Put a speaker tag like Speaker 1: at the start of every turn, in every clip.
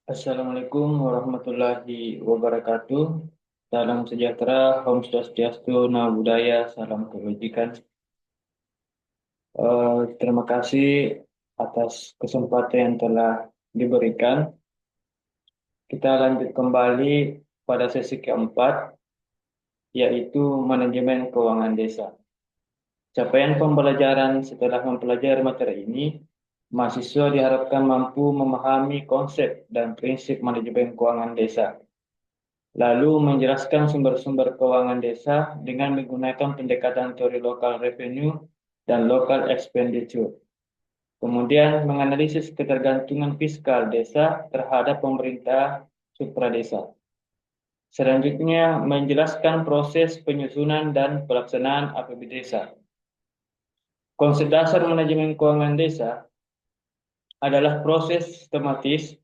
Speaker 1: Assalamualaikum warahmatullahi wabarakatuh. Salam sejahtera, Om Swastiastu, Namo Buddhaya, salam kebajikan. Terima kasih atas kesempatan yang telah diberikan. Kita lanjut kembali pada sesi keempat, yaitu manajemen keuangan desa. Capaian pembelajaran setelah mempelajari materi ini, mahasiswa diharapkan mampu memahami konsep dan prinsip manajemen keuangan desa, lalu menjelaskan sumber-sumber keuangan desa dengan menggunakan pendekatan teori local revenue dan local expenditure. Kemudian menganalisis ketergantungan fiskal desa terhadap pemerintah supradesa. Selanjutnya menjelaskan proses penyusunan dan pelaksanaan APBD desa. Konsep dasar manajemen keuangan desa adalah proses sistematis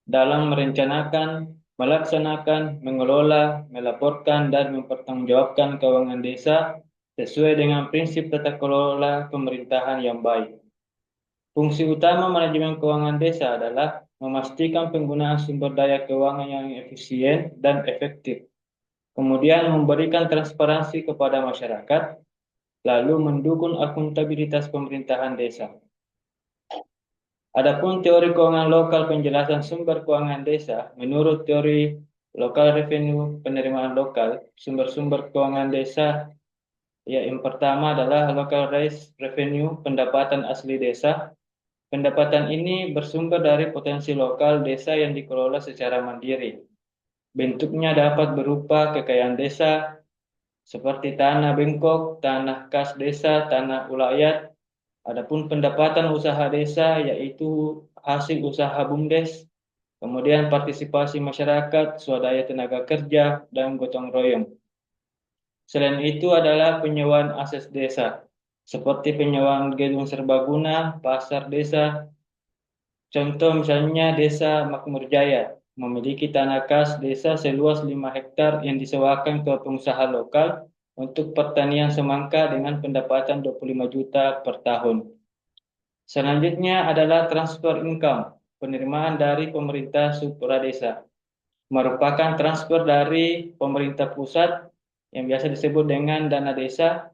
Speaker 1: dalam merencanakan, melaksanakan, mengelola, melaporkan, dan mempertanggungjawabkan keuangan desa sesuai dengan prinsip tata kelola pemerintahan yang baik. Fungsi utama manajemen keuangan desa adalah memastikan penggunaan sumber daya keuangan yang efisien dan efektif, kemudian memberikan transparansi kepada masyarakat, lalu mendukung akuntabilitas pemerintahan desa. Adapun teori keuangan lokal penjelasan sumber keuangan desa, menurut teori local revenue penerimaan lokal, sumber-sumber keuangan desa yang pertama adalah local raised revenue pendapatan asli desa. Pendapatan ini bersumber dari potensi lokal desa yang dikelola secara mandiri. Bentuknya dapat berupa kekayaan desa seperti tanah bengkok, tanah kas desa, tanah ulayat. Adapun pendapatan usaha desa yaitu hasil usaha BUMDes, kemudian partisipasi masyarakat, swadaya tenaga kerja, dan gotong royong. Selain itu adalah penyewaan aset desa, seperti penyewaan gedung serbaguna, pasar desa. Contoh misalnya Desa Makmur Jaya memiliki tanah kas desa seluas 5 hektar yang disewakan ke pengusaha lokal untuk pertanian semangka dengan pendapatan 25 juta per tahun. Selanjutnya adalah transfer income, penerimaan dari pemerintah supradesa. Merupakan transfer dari pemerintah pusat yang biasa disebut dengan dana desa.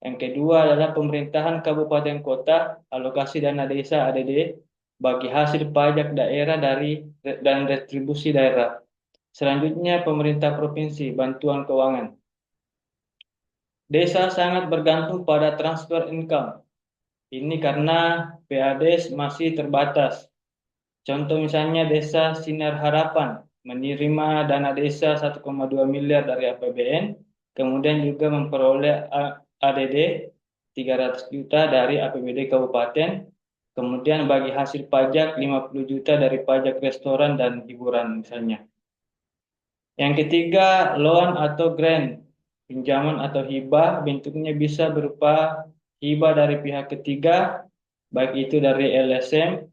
Speaker 1: Yang kedua adalah pemerintahan kabupaten kota, alokasi dana desa ADD bagi hasil pajak daerah dan retribusi daerah. Selanjutnya pemerintah provinsi, bantuan keuangan. Desa sangat bergantung pada transfer income. Ini karena PADes masih terbatas. Contoh misalnya Desa Sinar Harapan menerima dana desa 1,2 miliar dari APBN, kemudian juga memperoleh ADD 300 juta dari APBD kabupaten, kemudian bagi hasil pajak 50 juta dari pajak restoran dan hiburan misalnya. Yang ketiga, loan atau grant, pinjaman atau hibah bentuknya bisa berupa hibah dari pihak ketiga, baik itu dari LSM,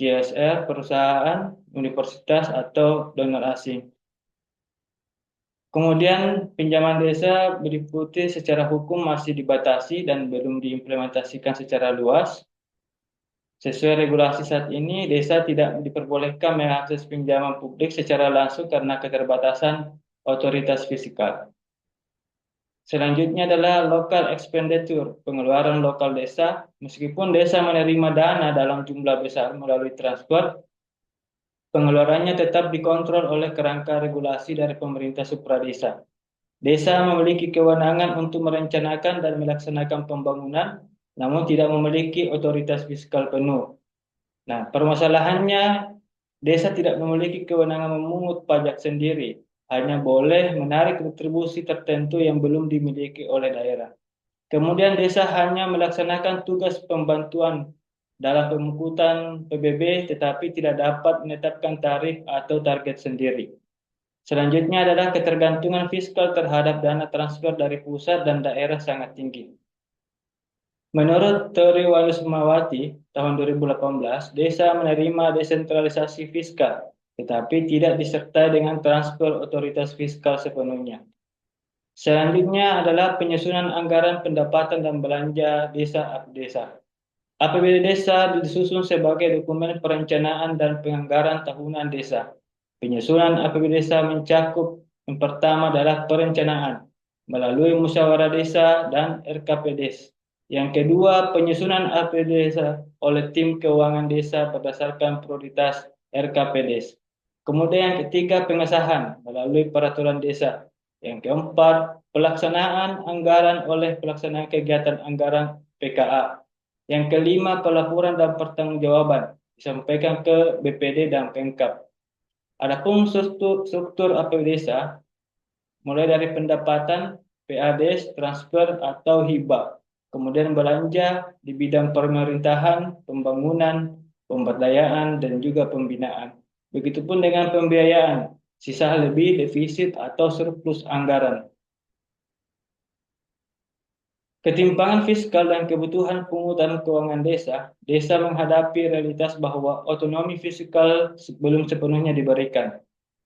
Speaker 1: CSR, perusahaan, universitas, atau donor asing. Kemudian pinjaman desa diikuti secara hukum masih dibatasi dan belum diimplementasikan secara luas. Sesuai regulasi saat ini, desa tidak diperbolehkan mengakses pinjaman publik secara langsung karena keterbatasan otoritas fiskal. Selanjutnya adalah local expenditure, pengeluaran lokal desa. Meskipun desa menerima dana dalam jumlah besar melalui transfer, pengeluarannya tetap dikontrol oleh kerangka regulasi dari pemerintah supradesa. Desa memiliki kewenangan untuk merencanakan dan melaksanakan pembangunan, namun tidak memiliki otoritas fiskal penuh. Nah, permasalahannya desa tidak memiliki kewenangan memungut pajak sendiri, hanya boleh menarik retribusi tertentu yang belum dimiliki oleh daerah. Kemudian desa hanya melaksanakan tugas pembantuan dalam pemungutan PBB, tetapi tidak dapat menetapkan tarif atau target sendiri. Selanjutnya adalah ketergantungan fiskal terhadap dana transfer dari pusat dan daerah sangat tinggi. Menurut teori Wali Sumawati tahun 2018, desa menerima desentralisasi fiskal, tetapi tidak disertai dengan transfer otoritas fiskal sepenuhnya. Selanjutnya adalah penyusunan anggaran pendapatan dan belanja desa. APBD desa disusun sebagai dokumen perencanaan dan penganggaran tahunan desa. Penyusunan APBD desa mencakup yang pertama adalah perencanaan melalui musyawarah desa dan RKPDes. Yang kedua, penyusunan APBD desa oleh tim keuangan desa berdasarkan prioritas RKPDes. Kemudian yang ketiga, pengesahan melalui peraturan desa. Yang keempat, pelaksanaan anggaran oleh pelaksanaan kegiatan anggaran PKA. Yang kelima, pelaporan dan pertanggungjawaban disampaikan ke BPD dan Pemkab. Adapun struktur APBD desa mulai dari pendapatan, PADs, transfer atau hibah, kemudian belanja di bidang pemerintahan, pembangunan, pemberdayaan dan juga pembinaan. Begitupun dengan pembiayaan, sisa lebih, defisit atau surplus anggaran. Ketimpangan fiskal dan kebutuhan pungutan keuangan desa, desa menghadapi realitas bahwa otonomi fiskal belum sepenuhnya diberikan.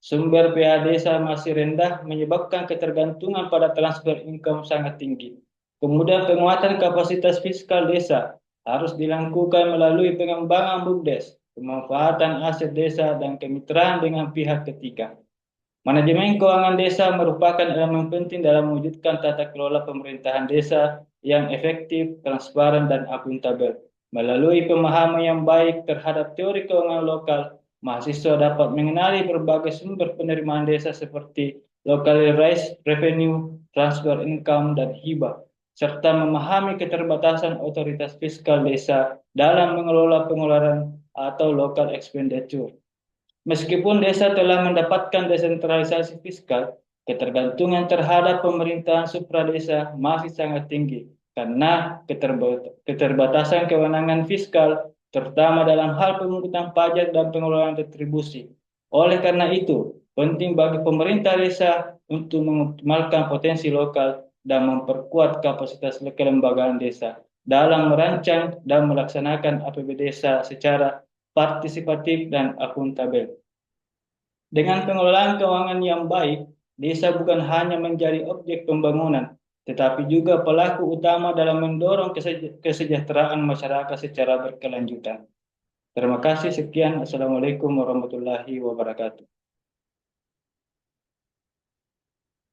Speaker 1: Sumber PA desa masih rendah menyebabkan ketergantungan pada transfer income sangat tinggi. Kemudian penguatan kapasitas fiskal desa harus dilakukan melalui pengembangan BUMDes, pemanfaatan aset desa dan kemitraan dengan pihak ketiga. Manajemen keuangan desa merupakan elemen penting dalam mewujudkan tata kelola pemerintahan desa yang efektif, transparan, dan akuntabel. Melalui pemahaman yang baik terhadap teori keuangan lokal, mahasiswa dapat mengenali berbagai sumber penerimaan desa seperti local revenue, transfer income, dan hibah, serta memahami keterbatasan otoritas fiskal desa dalam mengelola pengeluaran atau local expenditure. Meskipun desa telah mendapatkan desentralisasi fiskal, ketergantungan terhadap pemerintahan supradesa masih sangat tinggi karena keterbatasan kewenangan fiskal, terutama dalam hal pemungutan pajak dan pengelolaan retribusi. Oleh karena itu, penting bagi pemerintah desa untuk mengoptimalkan potensi lokal dan memperkuat kapasitas kelembagaan desa dalam merancang dan melaksanakan APBD desa secara partisipatif dan akuntabel. Dengan pengelolaan keuangan yang baik, desa bukan hanya menjadi objek pembangunan, tetapi juga pelaku utama dalam mendorong kesejahteraan masyarakat secara berkelanjutan. Terima kasih, sekian. Assalamualaikum warahmatullahi wabarakatuh.